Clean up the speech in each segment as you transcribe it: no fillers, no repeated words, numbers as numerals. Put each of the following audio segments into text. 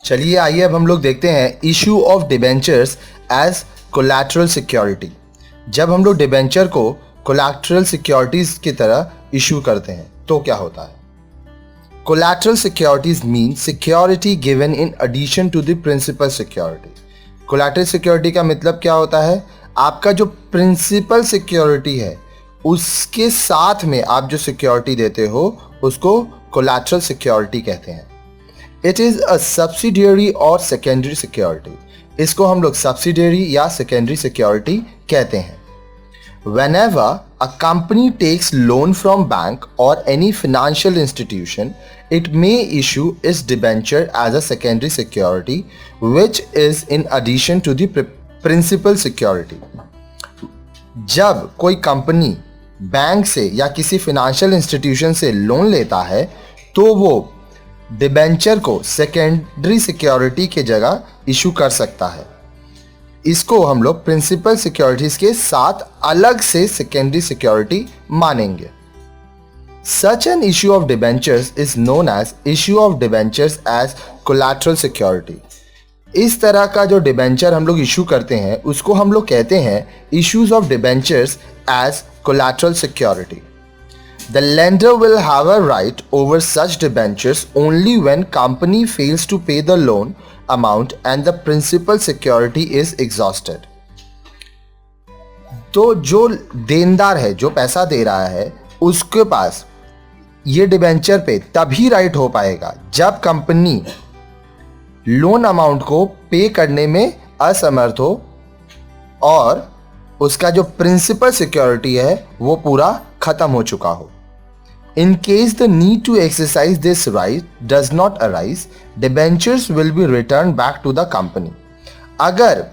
चलिए आइए अब हम लोग देखते हैं issue of debentures as collateral security. जब हम लोग डिबेंचर को कोलैटरल सिक्योरिटीज की तरह इशू करते हैं तो क्या होता है। Collateral securities mean security given in addition to the principal security. Collateral security का मतलब क्या होता है, आपका जो प्रिंसिपल सिक्योरिटी है उसके साथ में आप जो सिक्योरिटी देते हो उसको कोलैटरल सिक्योरिटी कहते हैं। इट इज़ अ सब्सिडियरी और सेकेंडरी सिक्योरिटी। इसको हम लोग सब्सिडियरी या सेकेंडरी सिक्योरिटी कहते हैं। Whenever a company takes loan from bank or any financial institution, it may issue its debenture as a secondary security, which is in addition to the principal security. जब कोई company bank से या किसी financial institution से loan लेता है तो वो डिबेंचर को सेकेंडरी सिक्योरिटी के जगह इशू कर सकता है। इसको हम लोग प्रिंसिपल सिक्योरिटीज के साथ अलग से सेकेंडरी सिक्योरिटी मानेंगे। Such an issue of debentures is known as issue of debentures as collateral security. इस तरह का जो डिबेंचर हम लोग इशू करते हैं उसको हम लोग कहते हैं issues of debentures as collateral security. The lender will have a right over such debentures only when company fails to pay the loan amount and the principal security is exhausted. तो जो देनदार है, जो पैसा दे रहा है, उसके पास ये डिबेंचर पे तभी राइट हो पाएगा जब कंपनी लोन अमाउंट को पे करने में असमर्थ हो और उसका जो प्रिंसिपल सिक्योरिटी है वो पूरा खत्म हो चुका हो। In case the need to exercise this right does not arise, debentures will be returned back to the company. अगर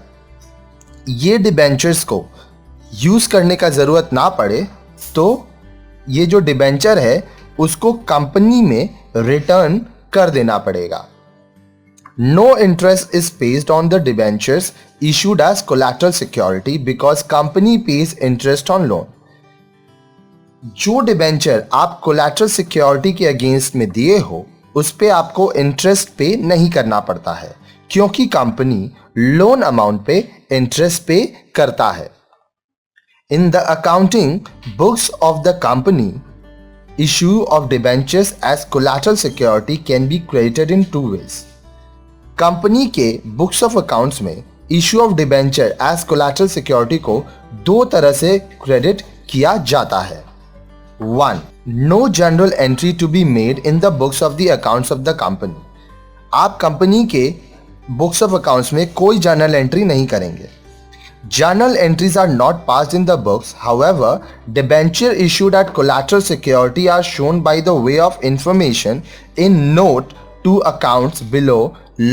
ये डिबेंचर्स को यूज करने का जरूरत ना पड़े तो ये जो डिबेंचर है उसको कंपनी में रिटर्न कर देना पड़ेगा। No interest is paid on the debentures issued as collateral security because company pays interest on loan. जो डिबेंचर आप कोलैटरल सिक्योरिटी के अगेंस्ट में दिए हो उस पे आपको इंटरेस्ट पे नहीं करना पड़ता है क्योंकि कंपनी लोन अमाउंट पे इंटरेस्ट पे करता है। In the accounting books of the company issue of debentures as collateral security can be credited in two ways. Company के बुक्स ऑफ अकाउंट्स में issue of debenture as collateral security को दो तरह से credit किया जाता है। 1. No general entry to be made in the books of the accounts of the company. आप कंपनी के बुक्स ऑफ अकाउंट्स में कोई जर्नल एंट्री नहीं करेंगे। Journal entries are not passed in the books. However, debenture issued at collateral security are shown by the way of information in note to accounts below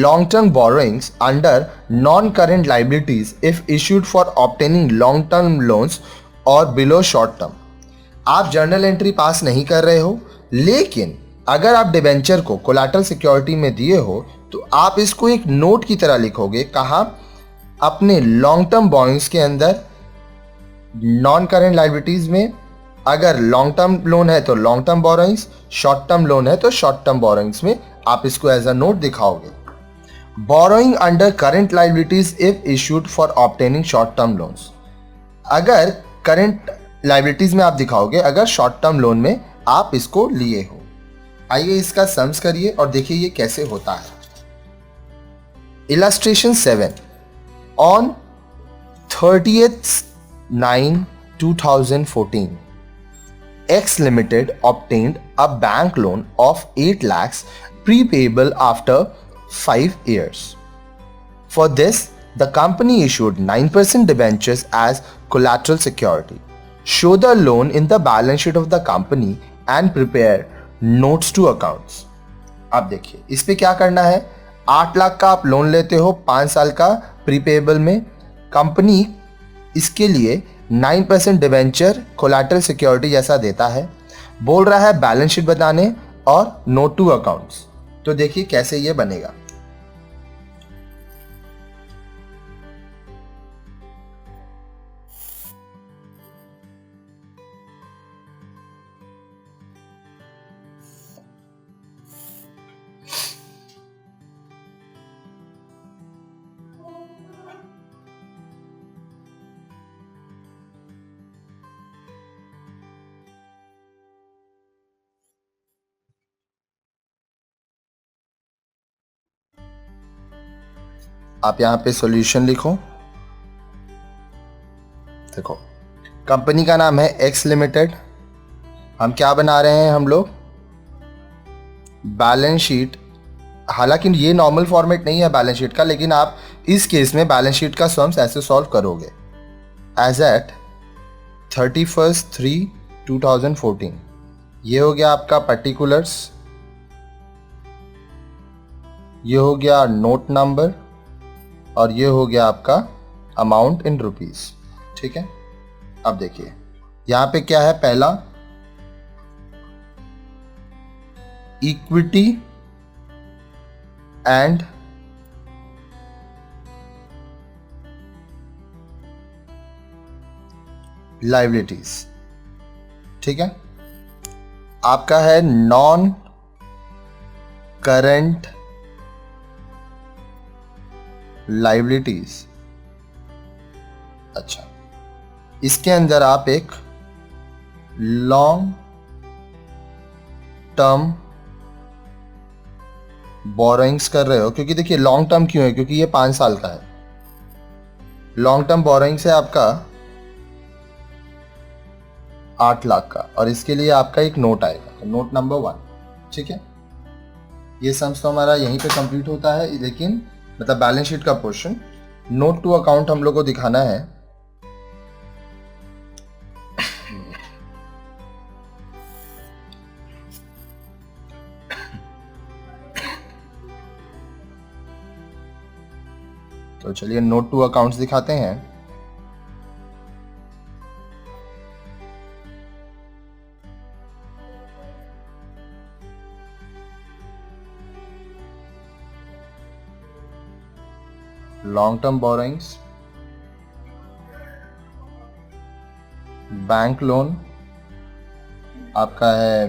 long-term borrowings under non-current liabilities if issued for obtaining long-term loans or below short-term. आप journal entry पास नहीं कर रहे हो लेकिन अगर आप debenture को collateral security में दिए हो तो आप इसको एक नोट की तरह लिखोगे। कहाँ? अपने लॉन्ग टर्म बोरोइंग्स के अंदर नॉन करेंट लाइबिलिटीज में। अगर लॉन्ग टर्म लोन है तो long term borrowings, short term loan है तो शॉर्ट टर्म बोरोइंग्स में आप इसको एज अ नोट दिखाओगे। Borrowing under current liabilities if issued for obtaining short term loans. अगर करेंट लाइबिलिटीज में आप दिखाओगे अगर शॉर्ट टर्म लोन में आप इसको लिए हो। आइए इसका सम्स करिए और देखिए ये कैसे होता है। Illustration 7 on 30/9/2014 X Limited obtained a bank loan of 8 lakhs prepayable after 5 years. For this, the company issued 9% debentures as collateral security. Show the loan in the balance sheet of the company and prepare notes to accounts. अब देखिए इस पे क्या करना है। 8 लाख का आप loan लेते हो 5 साल का प्रीपेबल में। कंपनी इसके लिए 9% डिवेंचर कोलैटरल सिक्योरिटी जैसा देता है। बोल रहा है बैलेंस शीट बताने और नोट टू अकाउंट्स। तो देखिए कैसे ये बनेगा। आप यहां पे सॉल्यूशन लिखो। देखो, कंपनी का नाम है एक्स लिमिटेड। हम क्या बना रहे हैं, हम लोग बैलेंस शीट। हालांकि ये नॉर्मल फॉर्मेट नहीं है बैलेंस शीट का, लेकिन आप इस केस में बैलेंस शीट का सम्स ऐसे सॉल्व करोगे। एज एट 31/3/2014, ये हो गया आपका पर्टिकुलर्स, ये हो गया नोट नंबर, और ये हो गया आपका अमाउंट इन रुपीस। ठीक है, अब देखिए यहां पे क्या है, पहला इक्विटी एंड लाइबिलिटीज। ठीक है, आपका है नॉन करंट लाइबिलिटीज। अच्छा, इसके अंदर आप एक लॉन्ग टर्म बोरोइंग्स कर रहे हो, क्योंकि देखिए लॉन्ग टर्म क्यों है, क्योंकि ये 5 साल का है। लॉन्ग टर्म बोरोइंग्स है आपका 8 लाख का, और इसके लिए आपका एक नोट आएगा, नोट नंबर 1। ठीक है, ये सम्स तो हमारा यहीं पे कंप्लीट होता है, लेकिन मतलब बैलेंस शीट का पोर्शन। नोट टू अकाउंट हम लोग को दिखाना है। तो चलिए नोट टू अकाउंट्स दिखाते हैं। Long term borrowings, bank loan आपका है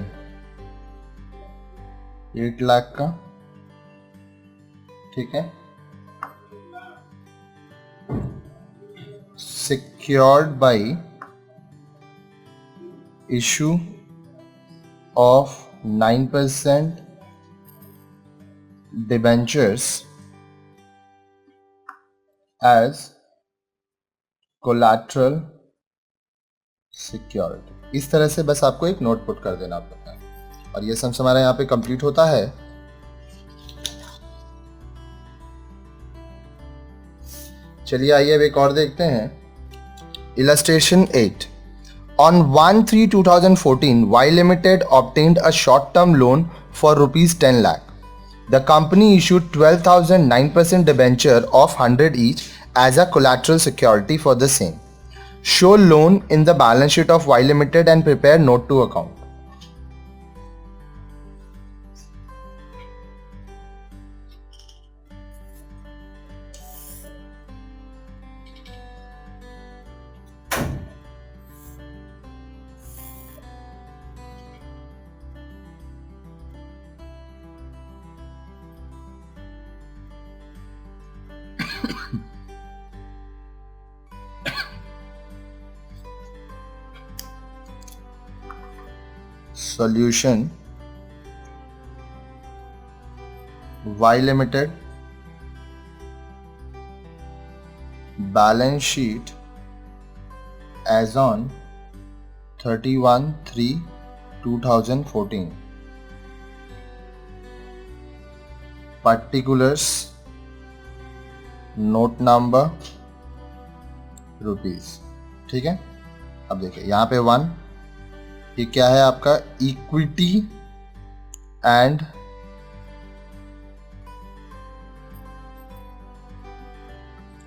8 लाख का। ठीक है, secured by issue of 9% debentures as collateral security। इस तरह से बस आपको एक नोट पुट कर देना पड़ता है, और ये सब हमारा यहाँ पे कंप्लीट होता है। चलिए आइए अब एक और देखते हैं। Illustration 8. On 1/3/2014, Y Limited obtained a short-term loan for rupees 10 lakh. The company issued 12,000 9% debenture of 100 each as a collateral security for the same. Show loan in the balance sheet of Y Limited and prepare note to account. Solution: Y Limited balance sheet as on 31/3/2014. Particulars, note number, rupees. ठीक है, अब देखिए यहाँ पे 1, ये क्या है आपका, equity and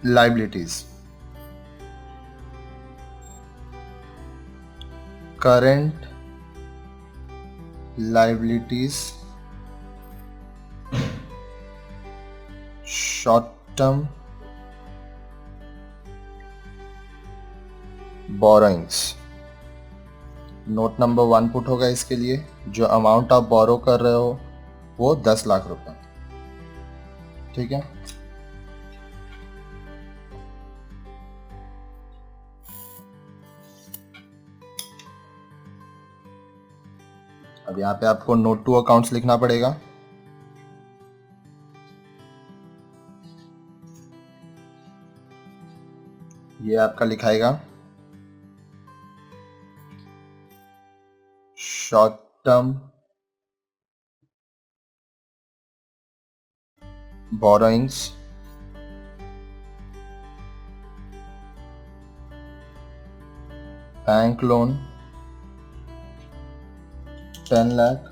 liabilities. Current liabilities, short term borrowings. Note number 1 put होगा इसके लिए। जो अमाउंट आप बोरो कर रहे हो वो 10 लाख रुपए। ठीक है, अब यहाँ पे आपको नोट टू अकाउंट्स लिखना पड़ेगा। ये आपका लिखाएगा short term borrowings bank loan 10 lakh,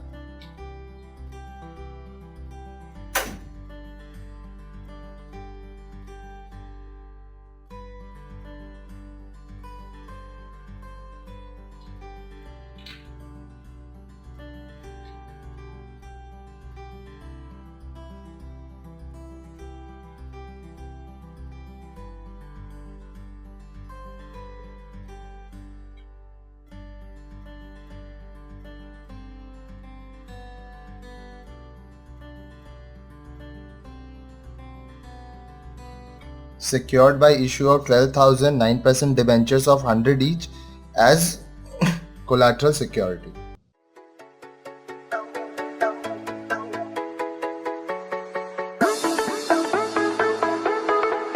secured by issue of 12,000 9% debentures of 100 each as collateral security.